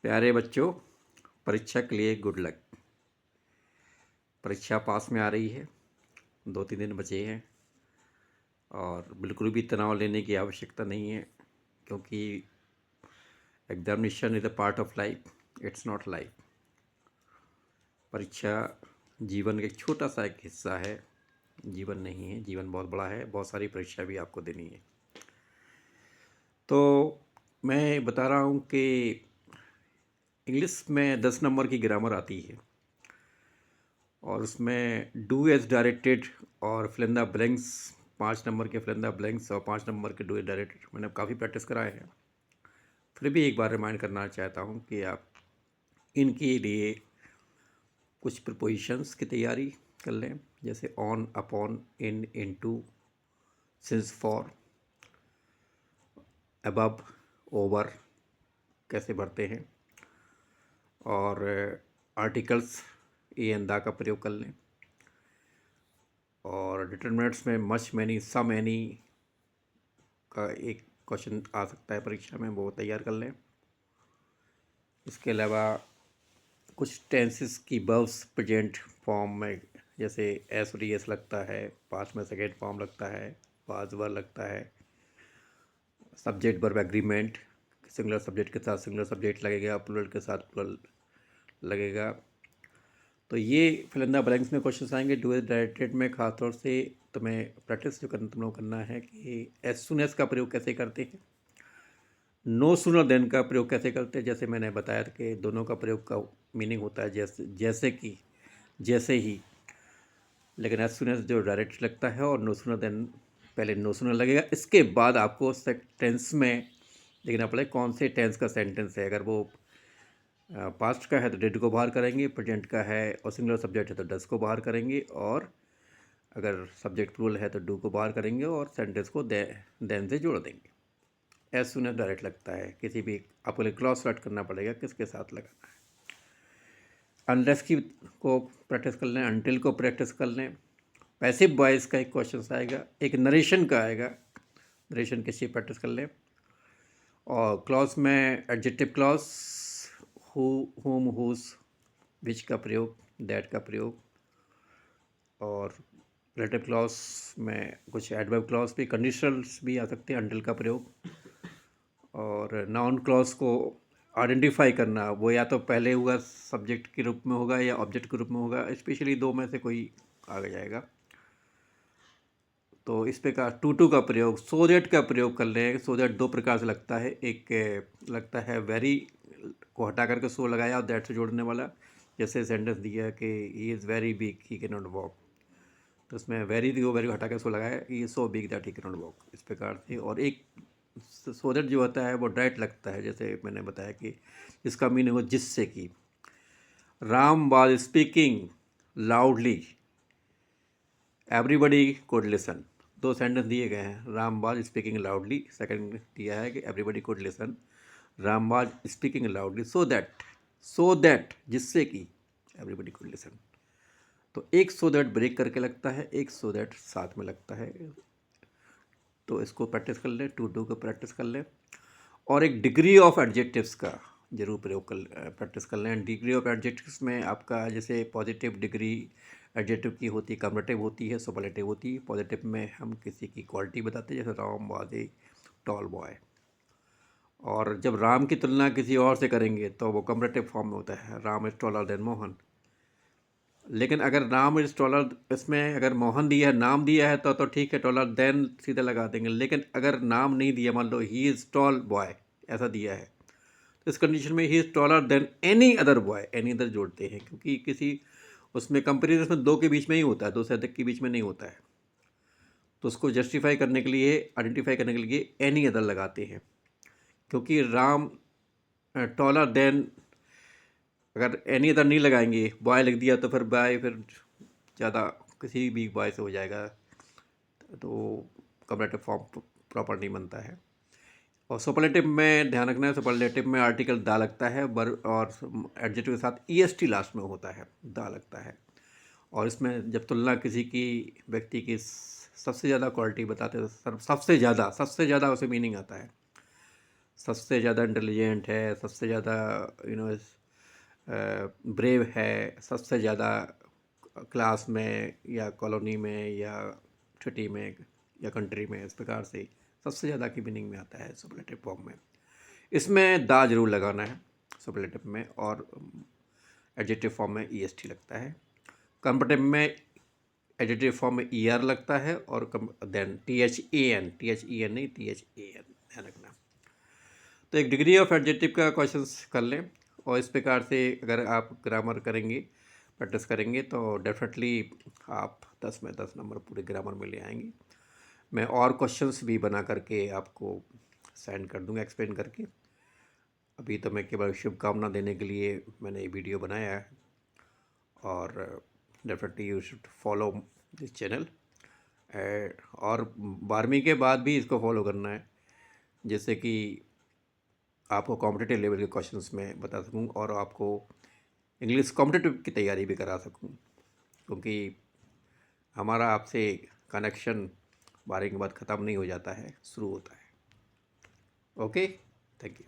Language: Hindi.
प्यारे बच्चों, परीक्षा के लिए गुड लक। परीक्षा पास में आ रही है, 2-3 दिन बचे हैं और बिल्कुल भी तनाव लेने की आवश्यकता नहीं है, क्योंकि examination is a part of life, it's not life. परीक्षा जीवन का एक छोटा सा एक हिस्सा है, जीवन नहीं है। जीवन बहुत बड़ा है, बहुत सारी परीक्षा भी आपको देनी है। तो मैं बता रहा हूँ कि इंग्लिश में 10 नंबर की ग्रामर आती है और उसमें डू एज डायरेक्टेड और fill in the blanks, 5 number के फिल इन द ब्लैंक्स और 5 नंबर के डू एज डायरेक्टेड मैंने काफ़ी प्रैक्टिस कराए हैं। फिर भी एक बार रिमाइंड करना चाहता हूँ कि आप इनके लिए कुछ प्रपोजिशंस की तैयारी कर लें, जैसे on, upon, in, into, since, for, above, over कैसे भरते हैं, और आर्टिकल्स ए एंड द का प्रयोग कर लें। और डिटरमिनेंट्स में मच, मैनी, सम, एनी का एक क्वेश्चन आ सकता है परीक्षा में, वो तैयार कर लें। इसके अलावा कुछ टेंसेस की वर्ब्स प्रेजेंट फॉर्म में, जैसे एस और एस लगता है, पास्ट में सेकेंड फॉर्म लगता है, वाज वर लगता है, subject verb agreement, singular subject के साथ सिंगुलर सब्जेक्ट लगेगा, प्लूरल के साथ प्लूरल लगेगा। तो ये फिल इन द ब्लैंक्स में क्वेश्चन आएंगे। डू एज डायरेक्टेड में खासतौर से तुम्हें प्रैक्टिस जो करना तुम लोग करना है कि एज सुन एज का प्रयोग कैसे करते हैं, नो सूनर देन का प्रयोग कैसे करते हैं। जैसे मैंने बताया था कि दोनों का प्रयोग का मीनिंग होता है जैसे कि, जैसे ही, लेकिन एज सुन एज जो डायरेक्ट लगता है, और नो सूनर देन पहले नो सूनर लगेगा। इसके बाद आपको टेंस में देखना पड़ेगा कौन से टेंस का सेंटेंस है। अगर वो पास्ट का है तो डिड को बाहर करेंगे, प्रेजेंट का है और सिंगुलर सब्जेक्ट है तो डस को बाहर करेंगे, और अगर सब्जेक्ट प्लूरल है तो डू को बाहर करेंगे और सेंटेंस को देन से जोड़ देंगे। एज सुन एज डायरेक्ट लगता है, किसी भी आपको लिए क्लॉज सेलेक्ट करना पड़ेगा किसके साथ लगाना है। अनलेस की को प्रैक्टिस कर लें, अनटिल को प्रैक्टिस कर लें। पैसिव वॉइस का एक क्वेश्चन आएगा, एक नरेशन का आएगा, नरेशन की अच्छी प्रैक्टिस कर लें। और क्लॉज में एडजेक्टिव क्लॉज, हु, हुम, हुज, विच का प्रयोग, दैट का प्रयोग। और रिलेटिव क्लॉज में कुछ एडवर्ब क्लॉज भी, कंडीशनल्स भी आ सकते हैं, अनटिल का प्रयोग। और नाउन क्लॉज को आइडेंटिफाई करना, वो या तो पहले हुआ सब्जेक्ट के रूप में होगा या ऑब्जेक्ट के रूप में होगा, स्पेशली दो में से कोई आ जाएगा। तो इस प्रकार टू का प्रयोग, सो दैट का प्रयोग कर लें। सो दैट दो प्रकार से लगता है, एक लगता है वेरी को हटा करके सो लगाया और दैट से जोड़ने वाला, जैसे सेंटेंस दिया कि he is very big he can not walk, तो उसमें वेरी को वेरी को हटा कर सो लगाया, he is so big that he can not walk, इस प्रकार से। और एक सो दैट जो होता है वो डायरेक्ट लगता है, जैसे मैंने बताया कि इसका मीनिंग हो जिससे कि। Ram was speaking loudly, everybody could listen. दो सेंटेंस दिए गए हैं, Ram was speaking loudly, second दिया है कि everybody could listen. Ram was speaking loudly so that जिससे कि एवरीबडी कुड लिसन। तो एक सो दैट ब्रेक करके लगता है, एक सो दैट साथ में लगता है। तो इसको प्रैक्टिस कर लें, टू को प्रैक्टिस कर लें। और एक डिग्री ऑफ एडजेक्टिव्स का जरूर प्रयोग कर प्रैक्टिस कर लें। डिग्री ऑफ एडजेक्टिव्स में आपका जैसे पॉजिटिव डिग्री एडजेक्टिव की होती है, कम्परेटिव होती है, सुपरलेटिव होती है। पॉजिटिव में हम किसी की क्वालिटी बताते हैं, जैसे Ram was a tall boy. और जब राम की तुलना किसी और से करेंगे तो वो कम्परेटिव फॉर्म में होता है, Ram is taller than Mohan. लेकिन अगर राम इज टॉलर, इसमें अगर मोहन दिया है, नाम दिया है तो ठीक है, टॉलर देन सीधे लगा देंगे। लेकिन अगर नाम नहीं दिया, मान लो ही इज़ टॉल बॉय ऐसा दिया है, तो इस कंडीशन में he is taller than any other boy, any other जोड़ते हैं, क्योंकि किसी उसमें कंपेरिजन में दो के बीच में ही होता है, दो से अधिक के बीच में नहीं होता है। तो उसको जस्टिफाई करने के लिए, आइडेंटिफाई करने के लिए एनी अदर लगाते हैं, क्योंकि राम टॉलर देन, अगर एनी अदर नहीं लगाएंगे, बॉय लिख दिया तो फिर बॉय फिर ज़्यादा किसी भी बॉय से हो जाएगा, तो कंपैरेटिव फॉर्म प्रॉपर नहीं बनता है। और सुपरलेटिव में ध्यान रखना है, सुपरलेटिव में आर्टिकल दा लगता है, बर और एडजेक्टिव के साथ ईएसटी लास्ट में होता है, दा लगता है। और इसमें जब तुलना किसी की व्यक्ति की सबसे ज़्यादा क्वालिटी बताते हैं तो सबसे ज़्यादा उसे मीनिंग आता है। सबसे ज़्यादा इंटेलिजेंट है, सबसे ज़्यादा ब्रेव है, सबसे ज़्यादा क्लास में या कॉलोनी में या सिटी में या कंट्री में, इस प्रकार से सबसे ज़्यादा की मीनिंग में आता है सुपरलेटिव फॉर्म में। इसमें दा ज़रूर लगाना है सुपरलेटिव में, और एडजेक्टिव फॉर्म में EST लगता है। कंपेरेटिव में एडजेक्टिव फॉर्म में ER लगता है, और देन THAN नहीं, THAN ध्यान रखना। तो एक डिग्री ऑफ एडजेक्टिव का क्वेश्चंस कर लें, और इस प्रकार से अगर आप ग्रामर करेंगे, प्रैक्टिस करेंगे, तो डेफिनेटली आप 10 में 10 नंबर पूरे ग्रामर में ले आएंगे। मैं और क्वेश्चंस भी बना करके आपको सेंड कर दूंगा एक्सप्लेन करके। अभी तो मैं केवल शुभकामना देने के लिए मैंने ये वीडियो बनाया है, और definitely you should follow this channel. और 12वीं के बाद भी इसको फॉलो करना है, जैसे कि आपको कॉम्पिटिटिव लेवल के क्वेश्चंस में बता सकूं, और आपको इंग्लिश कॉम्पिटिटिव की तैयारी भी करा सकूं, क्योंकि हमारा आपसे कनेक्शन 12वीं के बाद ख़त्म नहीं हो जाता है, शुरू होता है। Okay, thank you.